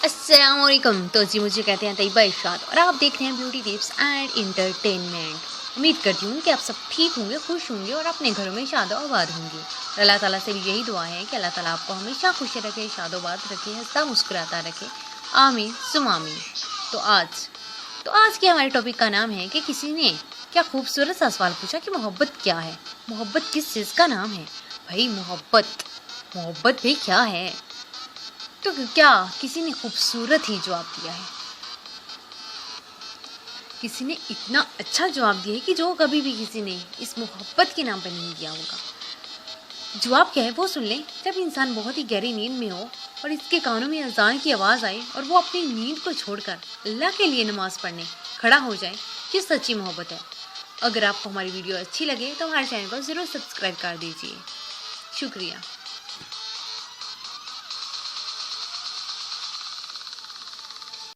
अस्सलाम वालेकुम। तो जी मुझे कहते हैं तैयबा इरशाद और आप देख रहे हैं ब्यूटी टिप्स एंड इंटरटेनमेंट। उम्मीद करती हूँ कि आप सब ठीक होंगे, खुश होंगे और अपने घरों में शादोआबाद होंगे। और अल्लाह ताला से भी यही दुआ है कि अल्लाह ताला आपको हमेशा खुश रखे, शादोआबाद रखे, हंसता मुस्कुराता रखे। आमीन सुम आमीन। तो आज तो आज के हमारे टॉपिक का नाम है कि किसी ने क्या खूबसूरत सा सवाल पूछा कि मोहब्बत क्या है। मोहब्बत किस चीज़ का नाम है भाई? मोहब्बत मोहब्बत भी क्या है? तो क्या किसी ने खूबसूरत ही जवाब दिया है। किसी ने इतना अच्छा जवाब दिया है कि जो कभी भी किसी ने इस मोहब्बत के नाम पर नहीं दिया होगा। जवाब क्या है वो सुन लें। जब इंसान बहुत ही गहरी नींद में हो और इसके कानों में अज़ान की आवाज़ आए और वो अपनी नींद को छोड़कर अल्लाह के लिए नमाज़ पढ़ने खड़ा हो जाए, ये सच्ची मोहब्बत है। अगर आपको हमारी वीडियो अच्छी लगे तो हमारे चैनल को ज़रूर सब्सक्राइब कर दीजिए। शुक्रिया।